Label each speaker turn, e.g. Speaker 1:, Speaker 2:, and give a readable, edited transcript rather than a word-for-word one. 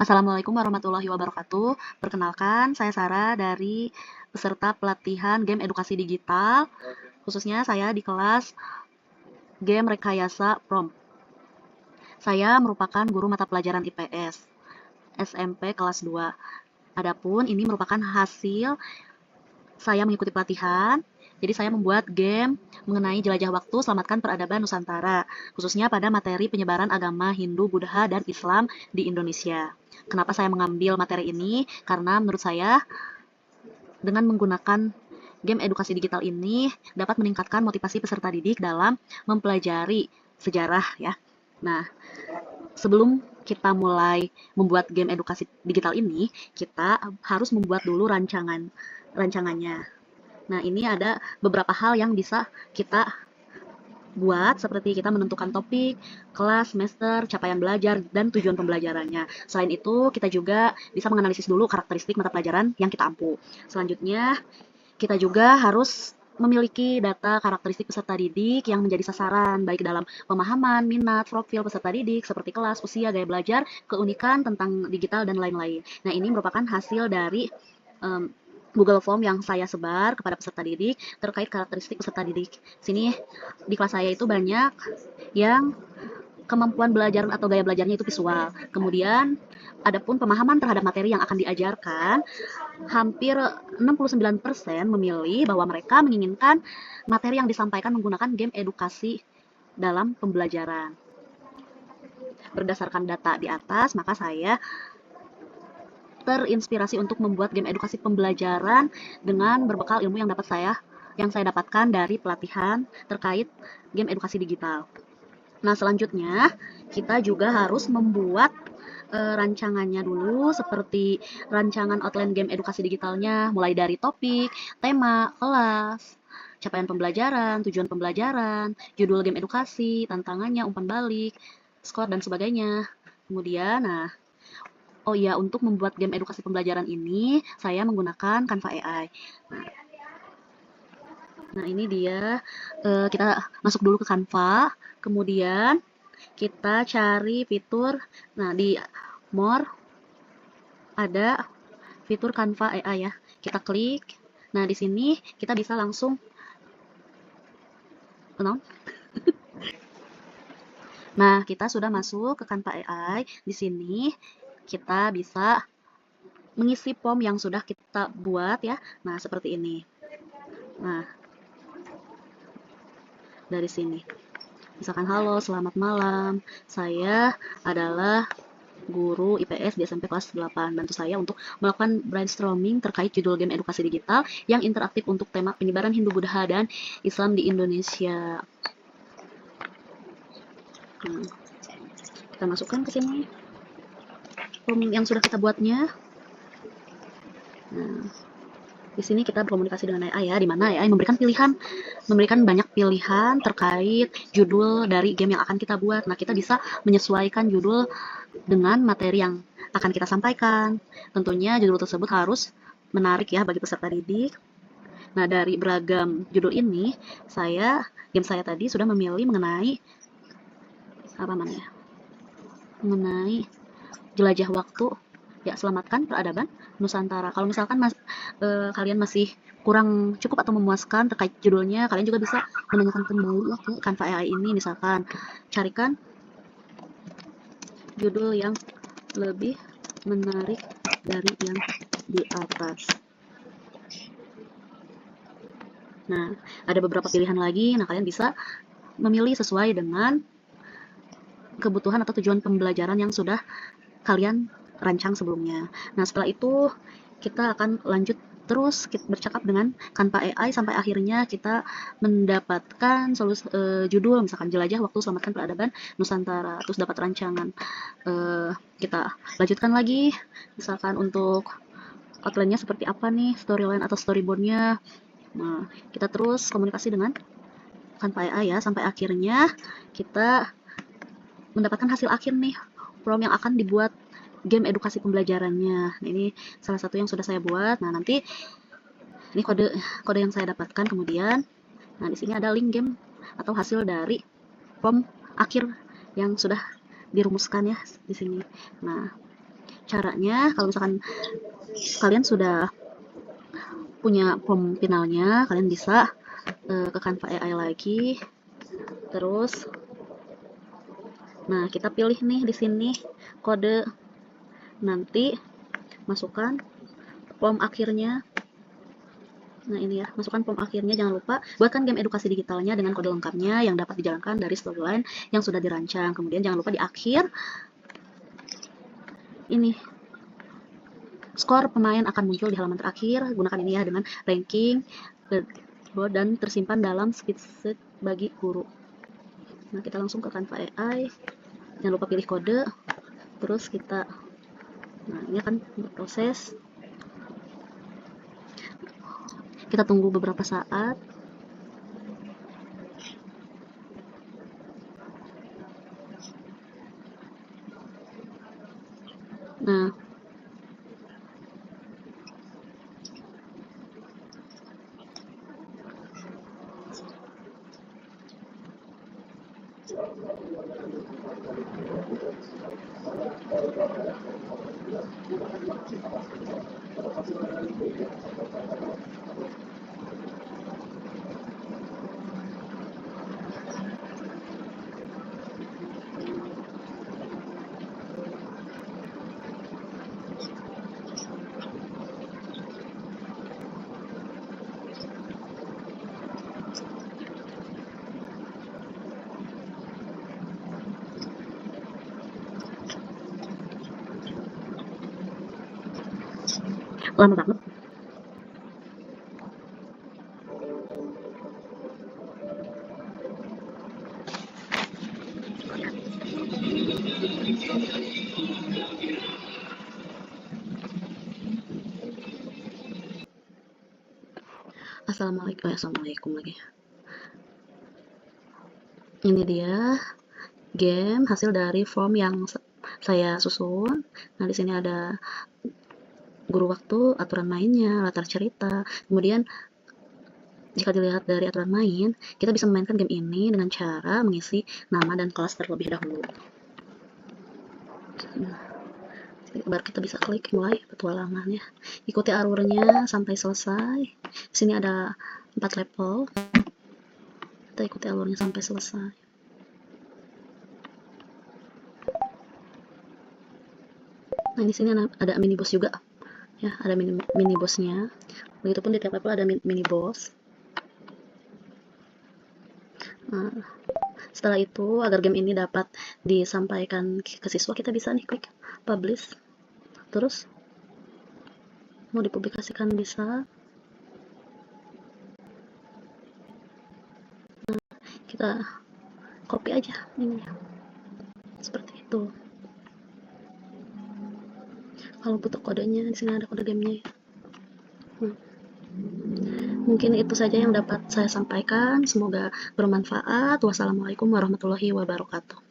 Speaker 1: Assalamualaikum warahmatullahi wabarakatuh. Perkenalkan, saya Sarah dari peserta pelatihan game edukasi digital. Khususnya saya di kelas game rekayasa prom. Saya merupakan guru mata pelajaran IPS SMP kelas 2. Adapun ini merupakan hasil saya mengikuti pelatihan. Jadi saya membuat game mengenai jelajah waktu selamatkan peradaban Nusantara, khususnya pada materi penyebaran agama Hindu, Buddha, dan Islam di Indonesia. Kenapa saya mengambil materi ini? Karena menurut saya dengan menggunakan game edukasi digital ini dapat meningkatkan motivasi peserta didik dalam mempelajari sejarah ya. Nah, sebelum kita mulai membuat game edukasi digital ini, kita harus membuat dulu rancangannya. Nah, ini ada beberapa hal yang bisa kita buat, seperti kita menentukan topik, kelas, semester, capaian belajar, dan tujuan pembelajarannya. Selain itu, kita juga bisa menganalisis dulu karakteristik mata pelajaran yang kita ampu. Selanjutnya, kita juga harus memiliki data karakteristik peserta didik yang menjadi sasaran, baik dalam pemahaman, minat, profil peserta didik, seperti kelas, usia, gaya belajar, keunikan tentang digital, dan lain-lain. Nah, ini merupakan hasil dari Google Form yang saya sebar kepada peserta didik terkait karakteristik peserta didik. Sini di kelas saya itu banyak yang kemampuan belajar atau gaya belajarnya itu visual. Kemudian adapun pemahaman terhadap materi yang akan diajarkan, hampir 69% memilih bahwa mereka menginginkan materi yang disampaikan menggunakan game edukasi dalam pembelajaran. Berdasarkan data di atas, maka saya terinspirasi untuk membuat game edukasi pembelajaran dengan berbekal ilmu yang saya dapatkan dari pelatihan terkait game edukasi digital. Nah, selanjutnya kita juga harus membuat rancangannya dulu, seperti rancangan outline game edukasi digitalnya, mulai dari topik, tema, kelas, capaian pembelajaran, tujuan pembelajaran, judul game edukasi, tantangannya, umpan balik, skor, dan sebagainya. Kemudian, oh iya, untuk membuat game edukasi pembelajaran ini, saya menggunakan Canva AI. Nah, ini dia, kita masuk dulu ke Canva, kemudian kita cari fitur, nah di More, ada fitur Canva AI ya. Kita klik, nah di sini kita bisa langsung, nah kita sudah masuk ke Canva AI, di sini kita bisa mengisi form yang sudah kita buat ya, nah seperti ini. Nah, dari sini. Misalkan, halo, selamat malam. Saya adalah guru IPS di SMP kelas 8. Bantu saya untuk melakukan brainstorming terkait judul game edukasi digital yang interaktif untuk tema penyebaran Hindu, Buddha, dan Islam di Indonesia. Kita masukkan ke sini form yang sudah kita buatnya. Nah, di sini kita berkomunikasi dengan AI ya, di mana AI memberikan banyak pilihan terkait judul dari game yang akan kita buat. Nah, kita bisa menyesuaikan judul dengan materi yang akan kita sampaikan. Tentunya judul tersebut harus menarik ya bagi peserta didik. Nah, dari beragam judul ini, game saya tadi sudah memilih mengenai mengenai jelajah waktu, ya, selamatkan peradaban Nusantara. Kalau misalkan kalian masih kurang cukup atau memuaskan terkait judulnya, kalian juga bisa menanyakan kembali ke Canva AI ini, misalkan carikan judul yang lebih menarik dari yang di atas. Nah, ada beberapa pilihan lagi. Nah, kalian bisa memilih sesuai dengan kebutuhan atau tujuan pembelajaran yang sudah kalian rancang sebelumnya. Nah, setelah itu kita akan lanjut terus bercakap dengan Canva AI sampai akhirnya kita mendapatkan judul, misalkan jelajah waktu selamatkan peradaban Nusantara, terus dapat rancangan. Kita lanjutkan lagi, misalkan untuk outline-nya seperti apa nih, storyline atau storyboard-nya. Nah, kita terus komunikasi dengan Canva AI ya, sampai akhirnya kita mendapatkan hasil akhir nih, prompt yang akan dibuat game edukasi pembelajarannya. Nah, ini salah satu yang sudah saya buat. Nah, nanti ini kode yang saya dapatkan kemudian. Nah, di sini ada link game atau hasil dari prompt akhir yang sudah dirumuskan ya di sini. Nah, Caranya, kalau misalkan kalian sudah punya form finalnya, kalian bisa ke Canva AI lagi. Terus, nah kita pilih nih di sini kode. Nanti masukkan form akhirnya. Nah ini ya, masukkan form akhirnya. Jangan lupa buatkan game edukasi digitalnya dengan kode lengkapnya yang dapat dijalankan dari storyline yang sudah dirancang. Kemudian jangan lupa di akhir ini skor pemain akan muncul di halaman terakhir. Gunakan ini ya dengan ranking dan tersimpan dalam spreadsheet bagi guru. Nah kita langsung ke Canva AI. Jangan lupa pilih kode. Terus kita, nah ini akan berproses. Kita tunggu beberapa saat. Nah, lama banget. Assalamualaikum lagi. Ini dia game hasil dari form yang saya susun. Nah, di sini ada guru waktu, aturan mainnya, latar cerita. Kemudian jika dilihat dari aturan main, kita bisa memainkan game ini dengan cara mengisi nama dan kelas terlebih dahulu. Nah, baru kita bisa klik mulai petualangannya. Ikuti alurnya sampai selesai. Di sini ada 4 level. Kita ikuti alurnya sampai selesai. Nah, di sini ada mini boss juga. Ya, ada mini bossnya. Begitupun di tiap level ada mini boss. Nah, setelah itu, agar game ini dapat disampaikan ke siswa, kita bisa nih klik publish. Terus mau dipublikasikan bisa. Nah, kita copy aja ini seperti itu. Kalau butuh kodenya, di sini ada kode gamenya ya. Nah, mungkin itu saja yang dapat saya sampaikan. Semoga bermanfaat. Wassalamualaikum warahmatullahi wabarakatuh.